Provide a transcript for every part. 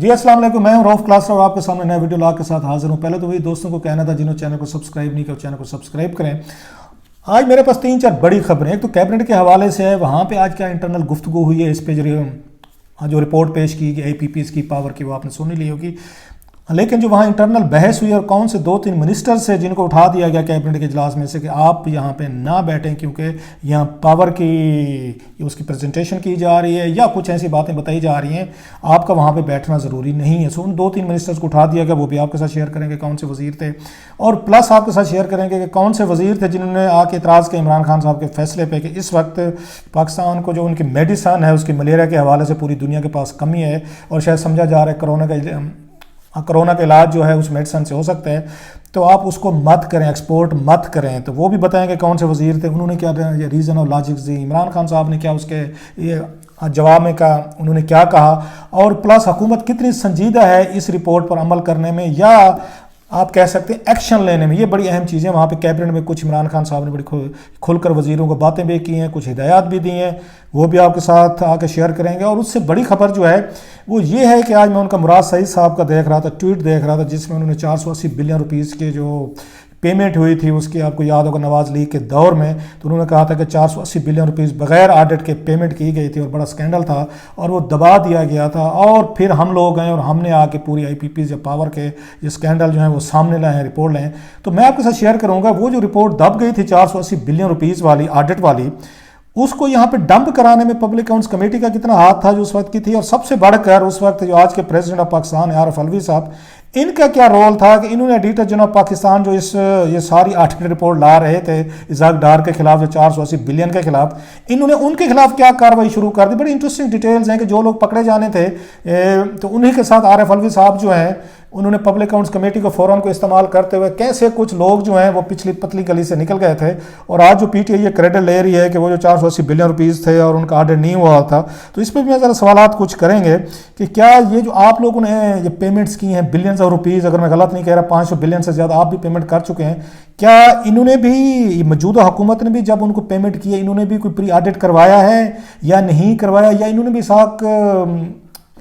جی السلام علیکم، میں ہوں رؤف کلاسر اور آپ کے سامنے نیا ویڈیو لا کے ساتھ حاضر ہوں۔ پہلے تو وہی دوستوں کو کہنا تھا جنہوں چینل کو سبسکرائب نہیں کیا چینل کو سبسکرائب کریں۔ آج میرے پاس 3-4 بڑی خبریں، ایک تو کیبنٹ کے حوالے سے ہے، وہاں پہ آج کیا انٹرنل گفتگو ہوئی ہے، اس پہ جو رپورٹ پیش کی گئی APPs کی پاور کی وہ آپ نے سنی لی ہوگی، لیکن جو وہاں انٹرنل بحث ہوئی اور کون سے 2-3 منسٹرز سے جن کو اٹھا دیا گیا کیبنٹ کے اجلاس میں سے کہ آپ یہاں پہ نہ بیٹھیں کیونکہ یہاں پاور کی اس کی پریزنٹیشن کی جا رہی ہے یا کچھ ایسی باتیں بتائی جا رہی ہیں، آپ کا وہاں پہ بیٹھنا ضروری نہیں ہے۔ سو ان 2-3 منسٹرز کو اٹھا دیا گیا، وہ بھی آپ کے ساتھ شیئر کریں گے کون سے وزیر تھے، اور پلس آپ کے ساتھ شیئر کریں گے کہ کون سے وزیر تھے جنہوں نے آ کے اعتراض کیا عمران خان صاحب کے فیصلے پہ کہ اس وقت پاکستان کو جو ان کی میڈیسن ہے اس کی ملیریا کے حوالے سے پوری دنیا کے پاس کمی ہے، اور شاید سمجھا جا رہا ہے کرونا کا علاج جو ہے اس میڈیسن سے ہو سکتا ہے، تو آپ اس کو مت کریں، ایکسپورٹ مت کریں۔ تو وہ بھی بتائیں کہ کون سے وزیر تھے، انہوں نے کیا ریزن اور لاجکس دی، عمران خان صاحب نے کیا اس کے جواب میں کہا، انہوں نے کیا کہا، اور پلس حکومت کتنی سنجیدہ ہے اس رپورٹ پر عمل کرنے میں یا آپ کہہ سکتے ہیں ایکشن لینے میں۔ یہ بڑی اہم چیزیں وہاں پہ کیبنٹ میں کچھ عمران خان صاحب نے بڑی کھل کر وزیروں کو باتیں بھی کی ہیں، کچھ ہدایات بھی دی ہیں، وہ بھی آپ کے ساتھ آ کے شیئر کریں گے۔ اور اس سے بڑی خبر جو ہے وہ یہ ہے کہ آج میں ان کا مراد سعید صاحب کا دیکھ رہا تھا، ٹویٹ دیکھ رہا تھا، جس میں انہوں نے 480 بلین روپیز کے جو پیمنٹ ہوئی تھی اس کی، آپ کو یاد ہوگا نواز لیگ کے دور میں، تو انہوں نے کہا تھا کہ 480 بلین روپیز بغیر آڈٹ کے پیمنٹ کی گئی تھی اور بڑا سکینڈل تھا اور وہ دبا دیا گیا تھا، اور پھر ہم لوگ ہیں اور ہم نے آ کے پوری APPs یا پاور کے یہ سکینڈل جو ہیں وہ سامنے لائے ہیں، رپورٹ لائے ہیں۔ تو میں آپ کے ساتھ شیئر کروں گا وہ جو رپورٹ دب گئی تھی 480 بلین روپیز والی آڈٹ والی، اس کو یہاں پہ ڈمپ کرانے میں پبلک اکاؤنٹس کمیٹی کا کتنا ہاتھ تھا جو اس وقت کی تھی، اور سب سے بڑھ کر اس وقت جو آج کے پریزیڈنٹ آف پاکستان عارف علوی صاحب، ان کا کیا رول تھا کہ انہوں نے ایڈیٹر جنرل آف پاکستان جو یہ ساری آڈٹ رپورٹ لا رہے تھے اسحاق ڈار کے خلاف جو 480 بلین کے خلاف، انہوں نے ان کے خلاف کیا کارروائی شروع کر دی۔ بڑی انٹرسٹنگ ڈیٹیلز ہیں کہ جو لوگ پکڑے جانے تھے تو انہی کے ساتھ عارف علوی صاحب جو ہیں انہوں نے پبلک اکاؤنٹس کمیٹی کو فورم کو استعمال کرتے ہوئے کیسے کچھ لوگ جو ہیں وہ پچھلی پتلی گلی سے نکل گئے تھے، اور آج جو PTI یہ کریڈٹ لے رہی ہے کہ وہ جو 480 بلین روپیز تھے اور ان کا آڈٹ نہیں ہوا تھا، تو اس پہ بھی ذرا سوالات کچھ کریں گے کہ کیا یہ جو آپ لوگوں نے یہ پیمنٹس کی ہیں بلینز آف روپیز، اگر میں غلط نہیں کہہ رہا 500 بلین سے زیادہ آپ بھی پیمنٹ کر چکے ہیں، کیا انہوں نے بھی موجودہ حکومت نے بھی جب ان کو پیمنٹ کی ہے انہوں نے بھی کوئی پری آڈٹ کروایا ہے یا نہیں کروایا، یا انہوں نے بھی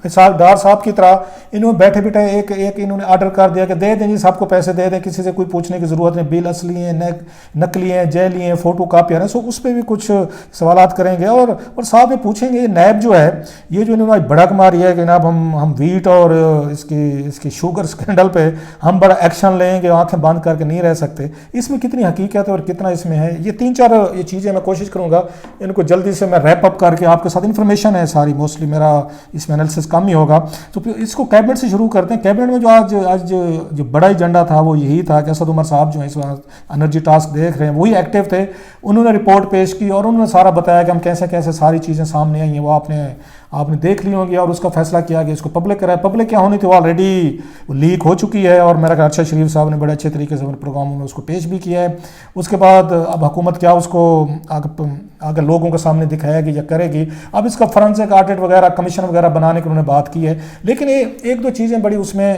اسحاق ڈار صاحب کی طرح انہوں نے بیٹھے ایک انہوں نے آرڈر کر دیا کہ دے دیں جی سب کو پیسے دے دیں، کسی سے کوئی پوچھنے کی ضرورت نہیں، بل اصلی ہیں نقلی ہیں جعلی ہیں فوٹو کاپیاں ہیں۔ سو اس پہ بھی کچھ سوالات کریں گے، اور صاحب میں پوچھیں گے نیب جو ہے یہ جو انہوں نے بھڑک ماری ہے کہ جناب ہم ویٹ اور اس کی شوگر اسکینڈل پہ ہم بڑا ایکشن لیں گے، آنکھیں بند کر کے نہیں رہ سکتے، اس میں کتنی حقیقت ہے اور کتنا اس میں ہے، یہ 3-4 یہ چیزیں میں کوشش کروں گا ان کو جلدی سے میں ریپ اپ کر کے آپ کے ساتھ انفارمیشن ہے ساری، موسٹلی میرا اس میں انالیسس کم ہی ہوگا۔ تو اس کو کیبنٹ سے شروع کرتے ہیں۔ کیبنٹ میں جو آج جو بڑا ایجنڈا تھا وہ یہی تھا کہ اسد عمر صاحب جو ہیں اس وقت انرجی ٹاسک دیکھ رہے ہیں وہی ایکٹیو تھے، انہوں نے رپورٹ پیش کی اور انہوں نے سارا بتایا کہ ہم کیسے ساری چیزیں سامنے آئی ہیں، وہ آپ نے دیکھ لی ہوں گی، اور اس کا فیصلہ کیا کہ اس کو پبلک کرا ہے۔ پبلک کیا ہونی تھی وہ آلریڈی لیک ہو چکی ہے، اور میرا ارشد شریف صاحب نے بڑے اچھے طریقے سے پروگراموں میں اس کو پیش بھی کیا ہے۔ اس کے بعد اب حکومت کیا اس کو اگر لوگوں کے سامنے دکھائے گی یا کرے گی، اب اس کا فرنسک آڈٹ وغیرہ کمیشن وغیرہ بنانے کی انہوں نے بات کی ہے، لیکن 1-2 چیزیں بڑی اس میں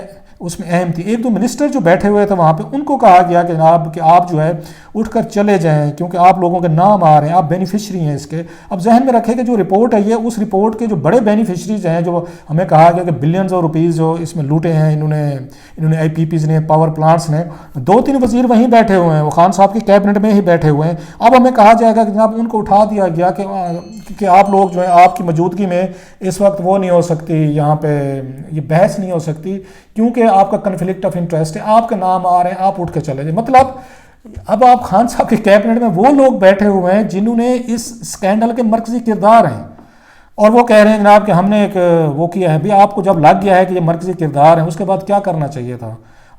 اہم تھی۔ 1-2 منسٹر جو بیٹھے ہوئے تھے وہاں پہ ان کو کہا گیا کہ جناب کہ آپ جو ہے اٹھ کر چلے جائیں کیونکہ آپ لوگوں کے نام آ رہے ہیں، آپ بینیفیشری ہیں اس کے۔ اب ذہن میں رکھیں کہ جو رپورٹ ہے یہ اس رپورٹ کے جو بڑے بینیفیشریز ہیں، جو ہمیں کہا گیا کہ بلینز آف روپیز جو اس میں لوٹے ہیں انہوں نے APPs نے پاور پلانٹس نے، 2-3 وزیر وہیں بیٹھے ہوئے ہیں، وہ خان صاحب کی کیبنٹ میں ہی بیٹھے ہوئے ہیں۔ اب ہمیں کہا جائے گا کہ جناب ان کو اٹھا دیا گیا کہ آپ لوگ جو ہیں آپ کی موجودگی میں اس وقت وہ نہیں ہو سکتی، یہاں پہ یہ بحث نہیں ہو سکتی کیونکہ آپ کا کنفلکٹ آف انٹرسٹ ہے، آپ کے نام آ رہے ہیں، آپ اٹھ کے چلے جائیں۔ مطلب اب آپ خان صاحب کے کیبنٹ میں وہ لوگ بیٹھے ہوئے ہیں جنہوں نے اس سکینڈل کے مرکزی کردار ہیں، اور وہ کہہ رہے ہیں جناب کہ ہم نے ایک وہ کیا ہے بھی، آپ کو جب لگ گیا ہے کہ یہ مرکزی کردار ہیں اس کے بعد کیا کرنا چاہیے تھا؟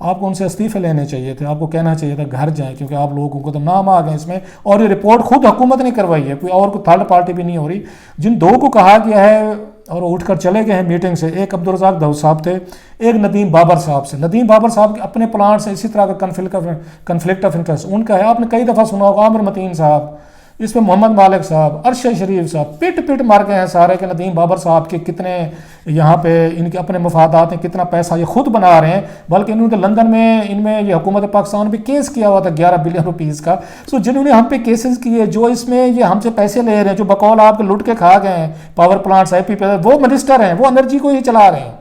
آپ کو ان سے استعفے لینے چاہیے تھے، آپ کو کہنا چاہیے تھا گھر جائیں کیونکہ آپ لوگوں کو تو نام آ گئے اس میں، اور یہ رپورٹ خود حکومت نے کروائی ہے، کوئی اور کوئی تھرڈ پارٹی بھی نہیں ہو رہی۔ جن 2 کو کہا گیا ہے اور وہ اٹھ کر چلے گئے ہیں میٹنگ سے، ایک عبدالرزاق داؤد صاحب تھے، ایک ندیم بابر صاحب سے۔ ندیم بابر صاحب کے اپنے پلانٹ سے اسی طرح کا کنفلکٹ آف انٹرسٹ ان کا ہے، آپ نے کئی دفعہ سنا ہوگا، عامر متین صاحب، اس پہ محمد مالک صاحب، ارشد شریف صاحب، پٹ مار گئے ہیں سارے کہ ندیم بابر صاحب کے کتنے یہاں پہ ان کے اپنے مفادات ہیں، کتنا پیسہ یہ خود بنا رہے ہیں، بلکہ انہوں نے لندن میں ان میں یہ حکومت پاکستان پہ کیس کیا ہوا تھا 11 بلین روپیز کا۔ سو جنہوں نے ہم پہ کیسز کیے، جو اس میں یہ ہم سے پیسے لے رہے ہیں، جو بقول آپ کے لٹ کے کھا گئے ہیں پاور پلانٹس APP، وہ منسٹر ہیں، وہ انرجی کو ہی چلا رہے ہیں،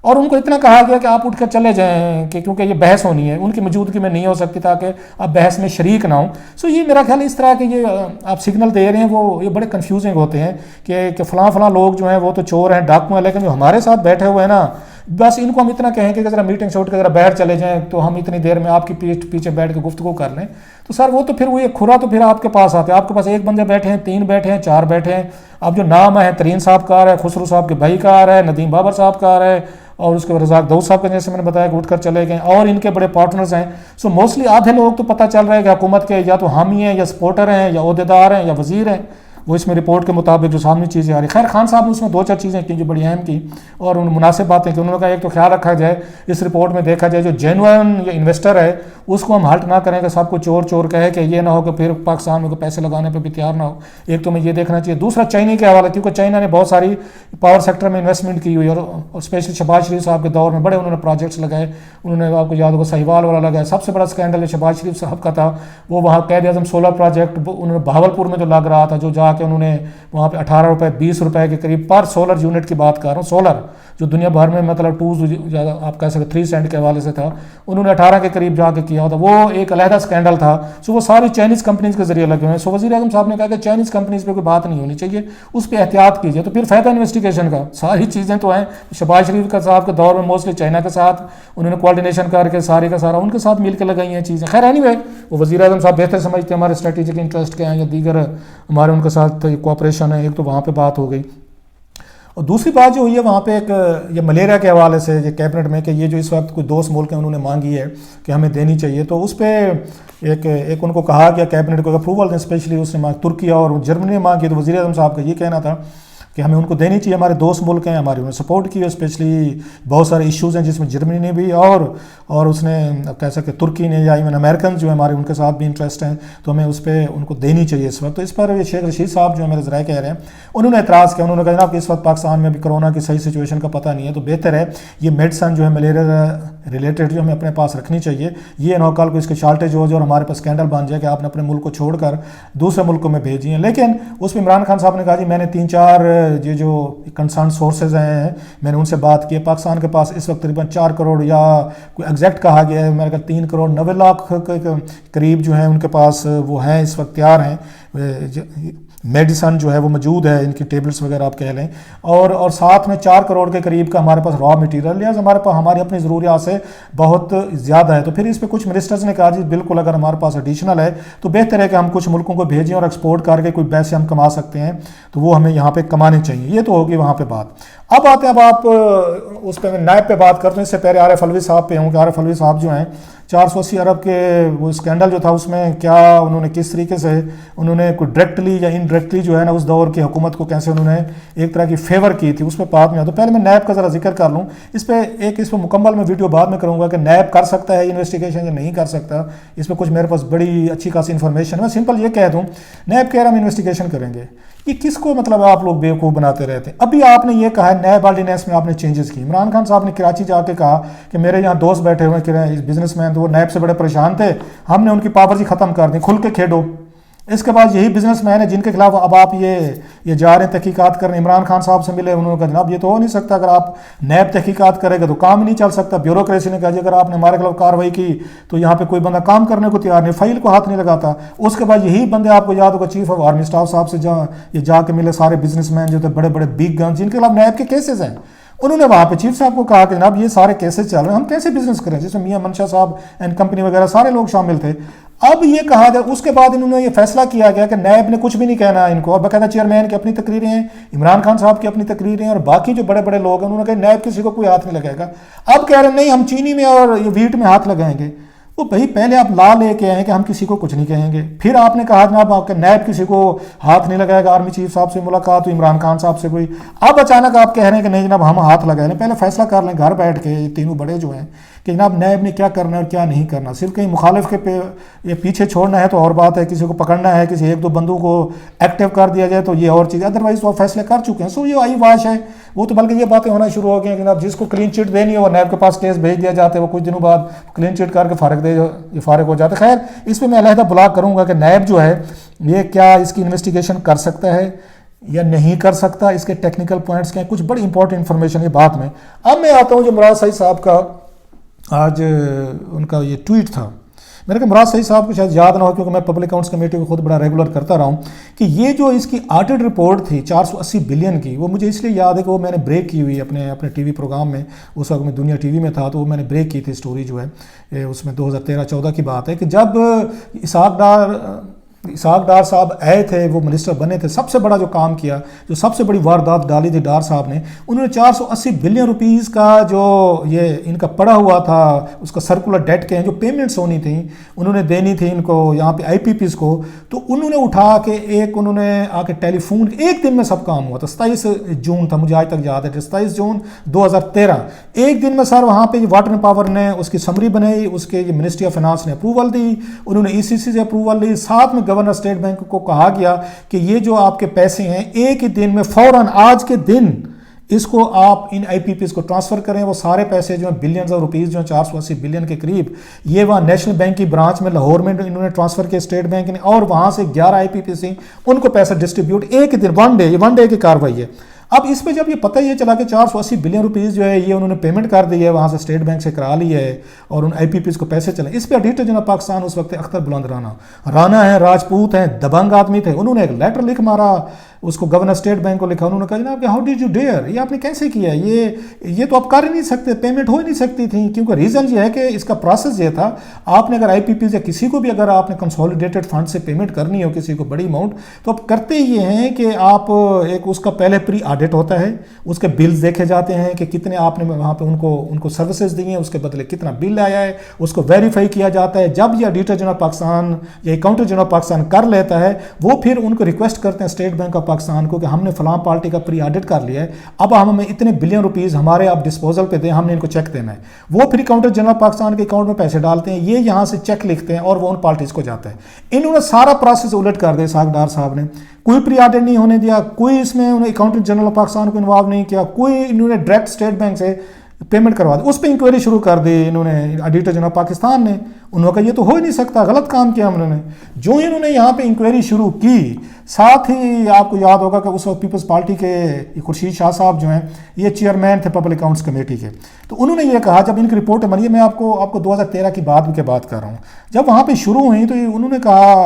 اور ان کو اتنا کہا گیا کہ آپ اٹھ کر چلے جائیں کہ کیونکہ یہ بحث ہونی ہے، ان کی موجودگی میں نہیں ہو سکتی تاکہ آپ بحث میں شریک نہ ہوں. سو یہ میرا خیال اس طرح کہ یہ آپ سگنل دے رہے ہیں وہ یہ بڑے کنفیوزنگ ہوتے ہیں کہ فلاں لوگ جو ہیں وہ تو چور ہیں، ڈاکو ہیں، لیکن جو ہمارے ساتھ بیٹھے ہوئے ہیں نا، بس ان کو ہم اتنا کہیں کہ ذرا میٹنگ چھوڑ کے ذرا بیٹھ چلے جائیں تو ہم اتنی دیر میں آپ کی پیچھے بیٹھ کے گفتگو کر لیں. تو سر وہ تو پھر وہ ایک کھرا تو پھر آپ کے پاس آتے ہیں، آپ کے پاس ایک بندے بیٹھے ہیں، 3 بیٹھے ہیں، 4 بیٹھے ہیں. اب جو نام ہے ترین صاحب کا آ رہا ہے، خسرو صاحب کے بھائی کا آ رہا ہے، ندیم بابر صاحب کا آ رہا ہے، اور اس کے رزاق داؤد صاحب کا جیسے میں نے بتایا کہ اٹھ کر چلے گئے، اور ان کے بڑے پارٹنرز ہیں. سو موسٹلی آدھے لوگ تو پتہ چل رہا ہے کہ حکومت کے یا تو حامی ہیں یا سپورٹر ہیں یا عہدیدار ہیں یا وزیر ہیں. وہ اس میں رپورٹ کے مطابق جو سامنے چیزیں آ رہی. خیر خان صاحب نے اس میں 2-4 چیزیں کی جو بڑی اہم کی اور ان مناسب باتیں کہ انہوں نے کہا ایک تو خیال رکھا جائے اس رپورٹ میں دیکھا جائے جو جینوئن یا انویسٹر ہے اس کو ہم ہلٹ نہ کریں کہ سب کو چور چور کہے کہ یہ نہ ہو کہ پھر پاکستان میں کوئی پیسے لگانے پہ بھی تیار نہ ہو. ایک تو میں یہ دیکھنا چاہیے. دوسرا چائنا کے حوالے، کیونکہ چائنا نے بہت ساری پاور سیکٹر میں انویسٹمنٹ کی ہوئی اور اسپیشلی شہباز شریف صاحب کے دور میں بڑے انہوں نے پروجیکٹس لگائے. انہوں نے آپ کو یاد ہوگا سہیوال والا لگایا. سب سے بڑا اسکینڈل جو شہباز شریف صاحب کا تھا وہ وہاں قائد اعظم سولر پروجیکٹ انہوں نے بہاولپور میں جو لگ رہا تھا، جو جا کے انہوں نے وہاں پہ 18 روپے 20 روپے کے قریب پر سولر یونٹ کی بات کر رہا ہوں. سولر جو دنیا بھر میں مطلب 2 آپ کہہ سکتے 3 سینٹ کے حوالے سے تھا، انہوں نے 18 کے قریب جا کے کیا ہوتا. وہ ایک علیحدہ اسکینڈل تھا. سو وہ ساری چائنیز کمپنیز کے ذریعے لگے ہوئے ہیں. سو وزیر اعظم صاحب نے کہا کہ چائنیز کمپنیز پہ کوئی بات نہیں ہونی چاہیے، اس پہ احتیاط کیجیے. تو پھر فائدہ انویسٹیگیشن کا ساری چیزیں تو ہیں. شہباز شریف کا صاحب کے دور میں موسٹلی چائنا کے ساتھ انہوں نے کوآرڈینیشن کر کے سارے کا سارا ان کے ساتھ مل کے لگائی ہیں چیزیں. خیر اینی وے وہ وزیر اعظم صاحب بہتر سمجھتے ہیں ہمارے اسٹریٹجک انٹرسٹ کے ہیں یا دیگر ہمارے ان کے ساتھ کوآپریشن ہے. ایک تو وہاں پہ بات ہو گئی. اور دوسری بات جو ہوئی ہے وہاں پہ ایک یہ ملیریا کے حوالے سے یہ کیبنٹ میں کہ یہ جو اس وقت کوئی دوست ملک ہیں انہوں نے مانگی ہے کہ ہمیں دینی چاہیے، تو اس پہ ایک ان کو کہا گیا کیبنٹ کو اپروول دیں. اسپیشلی اس نے ترکی اور جرمنی نے مانگی. تو وزیر اعظم صاحب کا یہ کہنا تھا کہ ہمیں ان کو دینی چاہیے، ہمارے دوست ملک ہیں، ہماری انہوں نے سپورٹ کی ہے. اسپیشلی بہت سارے ایشوز ہیں جس میں جرمنی نے بھی اور اس نے کہہ سکتے ترکی نے یا ایون امریکن جو ہمارے ان کے ساتھ بھی انٹرسٹ ہیں، تو ہمیں اس پہ ان کو دینی چاہیے اس وقت. تو اس پر شیخ رشید صاحب جو ہے میرے ذرائع کہہ رہے ہیں انہوں نے اعتراض کیا. انہوں نے کہا جناب کہ اس وقت پاکستان میں ابھی کرونا کی صحیح سچویشن کا پتہ نہیں ہے، تو بہتر ہے یہ میڈیسن جو ہے ملیریا ریلیٹڈ جو ہمیں اپنے پاس رکھنی چاہیے. یہ نہ کل کو اس کے شارٹیج ہو جائے اور ہمارے پاس اسکینڈل بن جائے کہ آپ نے اپنے ملک کو چھوڑ کر دوسرے ملکوں میں بھیجی ہیں. لیکن اس میں عمران خان صاحب نے کہا جی میں نے 3-4 یہ جو کنسرن سورسز ہیں میں نے ان سے بات کی. پاکستان کے پاس اس وقت تقریباً 4 کروڑ یا کوئی ایگزیکٹ کہا گیا ہے میرے خیال 3 کروڑ 90 لاکھ کے قریب جو ہیں ان کے پاس وہ ہیں اس وقت تیار ہیں. میڈیسن جو ہے وہ موجود ہے، ان کی ٹیبلٹس وغیرہ آپ کہہ لیں، اور ساتھ میں 4 کروڑ کے قریب کا ہمارے پاس را مٹیریل لہٰذا ہمارے پاس ہماری اپنی ضروریات سے بہت زیادہ ہے. تو پھر اس پہ کچھ منسٹرز نے کہا جی بالکل اگر ہمارے پاس ایڈیشنل ہے تو بہتر ہے کہ ہم کچھ ملکوں کو بھیجیں اور ایکسپورٹ کر کے کوئی پیسے ہم کما سکتے ہیں تو وہ ہمیں یہاں پہ کمانے چاہیے. یہ تو ہوگی وہاں پہ بات. اب آتے ہیں اب آپ اس پہ نائب پہ بات کرتے ہیں. اس سے پہلے عارف علوی صاحب پہ ہوں کہ عارف علوی صاحب جو ہیں 480 ارب کے وہ اسکینڈل جو تھا اس میں کیا انہوں نے کس طریقے سے انہوں نے کوئی ڈائریکٹلی یا انڈائریکٹلی جو ہے نا اس دور کی حکومت کو کیسے انہوں نے ایک طرح کی فیور کی تھی اس پہ بعد میں. تو پہلے میں نیب کا ذرا ذکر کر لوں. اس پہ مکمل میں ویڈیو بعد میں کروں گا کہ نیب کر سکتا ہے انویسٹیگیشن یا نہیں کر سکتا. اس پہ کچھ میرے پاس بڑی اچھی خاصی انفارمیشن ہے. میں سمپل یہ کہہ دوں نیب کہہ رہا ہم انویسٹیگیشن کریں گے. یہ کس کو مطلب آپ لوگ بیوقوف بناتے رہتے ہیں. ابھی آپ نے یہ کہا ہے نیب آرڈیننس میں آپ نے چینجز کی. عمران خان صاحب نے کراچی جا کے کہا کہ میرے یہاں دوست بیٹھے ہوئے ہیں بزنس مین، تو وہ نیب سے بڑے پریشان تھے، ہم نے ان کی پاورز ہی ختم کر دی، کھل کے کھیڈو. اس کے بعد یہی بزنس مین ہے جن کے خلاف اب آپ یہ جا رہے ہیں تحقیقات کرنے. عمران خان صاحب سے ملے، انہوں نے کہا جناب یہ تو ہو نہیں سکتا، اگر آپ نیب تحقیقات کرے گا تو کام ہی نہیں چل سکتا. بیوروکریسی نے کہا جی اگر آپ نے ہمارے خلاف کارروائی کی تو یہاں پہ کوئی بندہ کام کرنے کو تیار نہیں، فائل کو ہاتھ نہیں لگاتا. اس کے بعد یہی بندے آپ کو یاد ہوگا چیف آف آرمی اسٹاف صاحب سے یہ جا کے ملے سارے بزنس مین جو تھے بڑے بڑے بگ گن جن کے خلاف نیب کے کیسز ہیں. انہوں نے وہاں پہ چیف صاحب کو کہا کہ جناب یہ سارے کیسز چل رہے ہیں، ہم کیسے بزنس کریں، جس میں میاں منشا صاحب اینڈ کمپنی وغیرہ سارے لوگ شامل تھے. اب یہ کہا جائے اس کے بعد انہوں نے یہ فیصلہ کیا گیا کہ نیب نے کچھ بھی نہیں کہنا ان کو، اور باقاعدہ چیئرمین کی اپنی تقریریں ہیں، عمران خان صاحب کی اپنی تقریریں ہیں، اور باقی جو بڑے بڑے لوگ ہیں انہوں نے کہا نیب کسی کو کوئی ہاتھ نہیں لگائے گا. اب کہہ رہے ہیں نہیں ہم چینی میں اور یہ ویٹ میں ہاتھ لگائیں گے. وہ بھائی پہلے آپ لا لے کے آئے کہ ہم کسی کو کچھ نہیں کہیں گے، پھر آپ نے کہا جناب آپ کے نیب کسی کو ہاتھ نہیں لگائے گا. آرمی چیف صاحب سے ملاقات ہوئی، عمران خان صاحب سے کوئی، اب اچانک آپ کہہ رہے ہیں کہ نہیں جناب ہم ہاتھ لگائیں. پہلے فیصلہ کر لیں گھر بیٹھ کے یہ تینوں بڑے جو ہیں کہ جناب نیب نے کیا کرنا ہے اور کیا نہیں کرنا. صرف کہیں مخالف کے یہ پیچھے چھوڑنا ہے تو اور بات ہے، کسی کو پکڑنا ہے، کسی ایک دو بندوں کو ایکٹیو کر دیا جائے تو یہ اور چیز، ادروائز تو آپ فیصلے کر چکے ہیں. سو یہ آئی واش ہے وہ تو، بلکہ یہ باتیں ہونا شروع ہو گئی ہیں کہ جناب جس کو کلین چٹ دینی ہے وہ نیب کے پاس کیس بھیج دیا جاتا ہے، وہ کچھ دنوں بعد کلین چٹ کر کے فارغ ہو جاتا ہے. خیر اس پہ میں علیحدہ بلاگ کروں گا کہ نیب جو ہے یہ کیا اس کی انویسٹیگیشن کر سکتا ہے یا نہیں کر سکتا، اس کے ٹیکنیکل پوائنٹس کیا ہیں، کچھ بڑی امپورٹنٹ انفارمیشن ہے بعد میں۔ اب میں آتا ہوں جو مراد سعید صاحب کا آج ان کا یہ ٹویٹ تھا، میرے کہ مراد سعید صاحب کو شاید یاد نہ ہو کیونکہ میں پبلک اکاؤنٹس کمیٹی کو خود بڑا ریگولر کرتا رہا ہوں، کہ یہ جو اس کی آڈٹ رپورٹ تھی 480 بلین کی، وہ مجھے اس لیے یاد ہے کہ وہ میں نے بریک کی ہوئی اپنے ٹی وی پروگرام میں، اس وقت میں دنیا ٹی وی میں تھا، تو وہ میں نے بریک کی تھی اسٹوری جو ہے، اس میں 2013-14 کی بات ہے کہ جب اسحاق ڈار صاحب آئے تھے، وہ منسٹر بنے تھے، سب سے بڑا جو کام کیا، جو سب سے بڑی واردات ڈالی تھی ڈار صاحب نے، انہوں نے 480 بلین روپیز کا جو یہ ان کا پڑا ہوا تھا، اس کا سرکولر ڈیٹ کے ہیں جو پیمنٹس ہونی تھیں، انہوں نے دینی تھی ان کو یہاں پہ IPPs کو، تو انہوں نے اٹھا کے انہوں نے آ کے ٹیلی فون، ایک دن میں سب کام ہوا تھا، 27 جون تھا، مجھے آج تک یاد ہے، 27 جون 2013، ایک دن میں سر وہاں پہ واٹر پاور نے اس کی سمری بنائی، اس کے منسٹری آف فائنانس نے اپروول دی، انہوں نے ECC سے اپروول لی، ساتھ میں گورنر اسٹیٹ بینک کو کہا گیا کہ یہ جو آپ کے پیسے ہیں ایک ہی دن میں فوراً آج کے دن اس کو آپ ان IPPs کو ٹرانسفر کریں۔ وہ سارے پیسے جو ہیں بلینز آف روپیز جو ہیں 480 بلین کے قریب، یہ وہاں نیشنل بینک کی برانچ میں لاہور میں انہوں نے ٹرانسفر کیا اسٹیٹ بینک نے، اور وہاں سے 11 IPPs تھیں، ان کو پیسہ ڈسٹریبیوٹ ایک ہی دن، ون ڈے کی کاروائی ہے۔ اب اس پہ جب یہ پتہ یہ چلا کہ 480 بلین روپیز جو ہے یہ انہوں نے پیمنٹ کر دی ہے، وہاں سے اسٹیٹ بینک سے کرا لی ہے، اور ان IPPs کو پیسے چلے، اس پہ ایڈیٹر جناب پاکستان اس وقت اختر بلند رانا ہیں، راجپوت ہیں، دبنگ آدمی تھے، انہوں نے ایک لیٹر لکھ مارا اس کو، گورنر اسٹیٹ بینک کو لکھا، انہوں نے کہا جناب کہ ہاؤ ڈیڈ یو ڈیئر، یہ آپ نے کیسے کیا، یہ تو آپ کر ہی نہیں سکتے، پیمنٹ ہو ہی نہیں سکتی تھی، کیونکہ ریزن یہ ہے کہ اس کا پروسیس یہ تھا، آپ نے اگر IPPs یا کسی کو بھی اگر آپ نے کنسولیڈیٹڈ فنڈ سے پیمنٹ کرنی ہو کسی کو بڑی اماؤنٹ، تو آپ کرتے یہ ہیں کہ آپ ایک اس کا پہلے پری آڈٹ ہوتا ہے، اس کے بلز دیکھے جاتے ہیں کہ کتنے آپ نے وہاں پہ ان کو سروسز دی ہیں، اس کے بدلے کتنا بل آیا ہے، اس کو ویریفائی کیا جاتا ہے۔ جب یہ آڈیٹر جناب پاکستان یا اکاؤنٹنٹ جناب پاکستان کر لیتا ہے، وہ پھر ان کو ریکویسٹ کرتے ہیں اسٹیٹ بینک آف پاکستان کو کہ ہم نے فلاں پارٹی کا پری آڈٹ کر لیا ہے، اب ہمیں اتنے بلین روپیز ہمارے آپ ڈسپوزل پہ دیں، ہم نے ان کو چیک دینا ہے، وہ پھر اکاؤنٹنٹ جنرل پاکستان کے اکاؤنٹ میں پیسے ڈالتے ہیں، یہ یہاں سے چیک لکھتے ہیں اور وہ ان پارٹیز کو جاتا ہے۔ انہوں نے سارا پروسیس الٹ کر دیا اسحاق ڈار صاحب نے، کوئی پری آڈٹ نہیں ہونے دیا، کوئی اس میں انہیں اکاؤنٹنٹ جنرل پاکستان کو انوالو نہیں کیا، کوئی انہوں نے ڈائریکٹ اسٹیٹ بینک سے پیمنٹ کروا دی، اس پہ انکوائری شروع کر دی انہوں نے آڈیٹر جناب پاکستان نے، انہوں نے کہا یہ تو ہو ہی نہیں سکتا، غلط کام کیا انہوں نے۔ جو انہوں نے یہاں پہ انکوائری شروع کی، ساتھ ہی آپ کو یاد ہوگا کہ اس وقت پیپلز پارٹی کے خورشید شاہ صاحب جو ہیں یہ چیئرمین تھے پبلک اکاؤنٹس کمیٹی کے، تو انہوں نے یہ کہا جب ان کی رپورٹ بنی ہے، میں آپ کو 2013 کی بات کر رہا ہوں، جب وہاں پہ شروع ہوئی تو انہوں نے کہا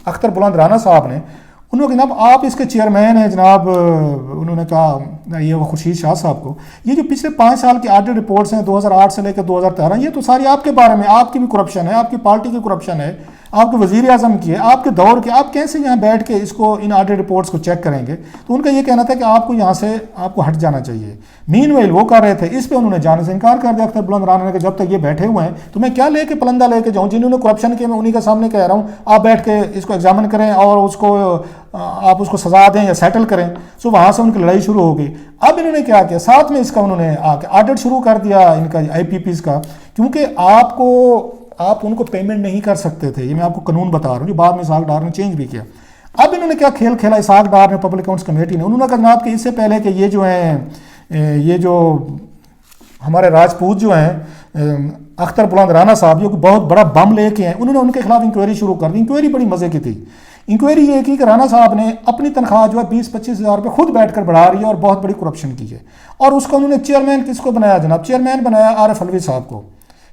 اختر بلند رانا صاحب نے، انہوں نے جناب آپ اس کے چیئرمین ہیں جناب، انہوں نے کہا یہ خورشید شاہ صاحب کو، یہ جو پچھلے 5 سال کی آڈٹ رپورٹس ہیں 2008 سے لے کے 2013، یہ تو ساری آپ کے بارے میں، آپ کی بھی کرپشن ہے، آپ کی پارٹی کی کرپشن ہے، آپ کے وزیر اعظم کی ہے، آپ کے دور کے، آپ کیسے یہاں بیٹھ کے اس کو ان آڈٹ رپورٹس کو چیک کریں گے؟ تو ان کا یہ کہنا تھا کہ آپ کو یہاں سے آپ کو ہٹ جانا چاہیے۔ مین ویل وہ کر رہے تھے، اس پہ انہوں نے جانے سے انکار کر دیا اختر بلند رانا نے کہ جب تک یہ بیٹھے ہوئے ہیں تو میں کیا لے کے پلندہ لے کے جاؤں، جنہوں نے کرپشن کیا میں انہی کے سامنے کہہ رہا ہوں، آپ بیٹھ کے اس کو ایگزامن کریں اور آپ اس کو سزا دیں یا سیٹل کریں۔ سو وہاں سے ان کی لڑائی شروع ہو گئی۔ اب انہوں نے کیا کیا، ساتھ میں اس کا انہوں نے آڈٹ شروع کر دیا ان کا IPPs کا، کیونکہ آپ ان کو پیمنٹ نہیں کر سکتے تھے، یہ میں آپ کو قانون بتا رہا ہوں جو بعد میں اسحاق ڈار نے چینج بھی کیا۔ اب انہوں نے کیا کھیل کھیلا اسحاق ڈار نے پبلک اکاؤنٹس کمیٹی نے، انہوں نے کہا جناب کہ اس سے پہلے کہ یہ جو ہمارے راجپوت جو ہیں اختر بلند رانا صاحب جو بہت بڑا بم لے کے ہیں، انہوں نے ان کے خلاف انکوائری شروع کر دی۔ انکوائری بڑی مزے کی تھی، انکوائری یہ کی کہ رانا صاحب نے اپنی تنخواہ جو ہے 20-25 ہزار روپے خود بیٹھ کر بڑھا رہی ہے اور بہت بڑی کرپشن کی ہے، اور اس کو انہوں نے چیئرمین کس کو بنایا جناب، چیئرمین بنایا عارف الوی صاحب کو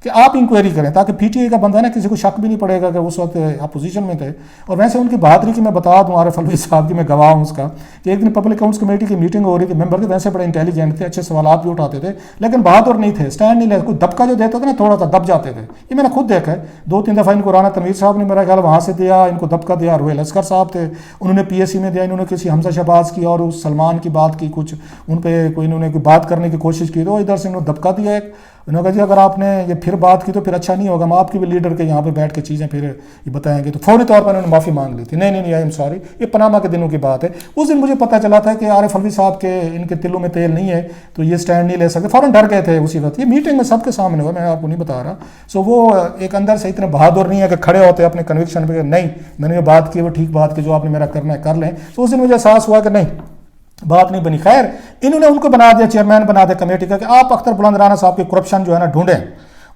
کہ آپ انکوائری کریں، تاکہ PTI کا بندہ نا کسی کو شک بھی نہیں پڑے گا کہ اس وقت اپوزیشن میں تھے۔ اور ویسے ان کی بہادری کی میں بتا دوں عارف الوی صاحب کی، میں گواہ ہوں اس کا، کہ ایک دن پبلک اکاؤنٹس کمیٹی کی میٹنگ ہو رہی تھی، ممبر تھے ویسے بڑے انٹیلیجنٹ تھے، اچھے سوالات بھی اٹھاتے تھے، لیکن بہادر نہیں تھے، اسٹینڈ نہیں لیتے، کوئی دبکا جو دیتا تھا نا تھوڑا سا دب جاتے تھے، یہ میں نے خود دیکھا ہے 2-3 دفعہ ان کو رانا تنویر صاحب نے میرا خیال وہاں سے دیا، ان کو دبکا دیا، روہیل اسکر صاحب تھے انہوں نے PSC میں دیا، انہوں نے کسی حمزہ شہباز کی اور اس سلمان کی بات کی، کچھ ان پہ کوئی انہوں نے کوئی بات کرنے کی کوشش کی، تو ادھر سے انہوں نے دبکا دیا ایک، انہوں نے کہا جی اگر آپ نے یہ پھر بات کی تو پھر اچھا نہیں ہوگا، ہم آپ کی بھی لیڈر کے یہاں پہ بیٹھ کے چیزیں پھر یہ بتائیں گے، تو فوری طور پر انہوں نے معافی مانگ لی تھی، نہیں آئی ایم سوری، یہ پاناما کے دنوں کی بات ہے۔ اس دن مجھے پتہ چلا تھا کہ عارف الوی صاحب کے ان کے تلوں میں تیل نہیں ہے تو یہ سٹینڈ نہیں لے سکتے، فوراً ڈر گئے تھے اسی وقت، یہ میٹنگ میں سب کے سامنے ہوا، میں آپ کو نہیں بتا رہا۔ سو وہ ایک اندر سے اتنے بہادر نہیں ہے کہ کھڑے ہوتے اپنے کنوکشن پہ، نہیں میں نے یہ بات کی وہ ٹھیک بات کی، جو آپ نے میرا کرنا ہے کر لیں۔ تو اس دن مجھے احساس ہوا کہ نہیں بات نہیں بنی۔ خیر انہوں نے ان کو بنا دیا چیئرمین بنا دیا کمیٹی کا کہ آپ اختر بلند رانا صاحب کی کرپشن جو ہے نا ڈھونڈیں،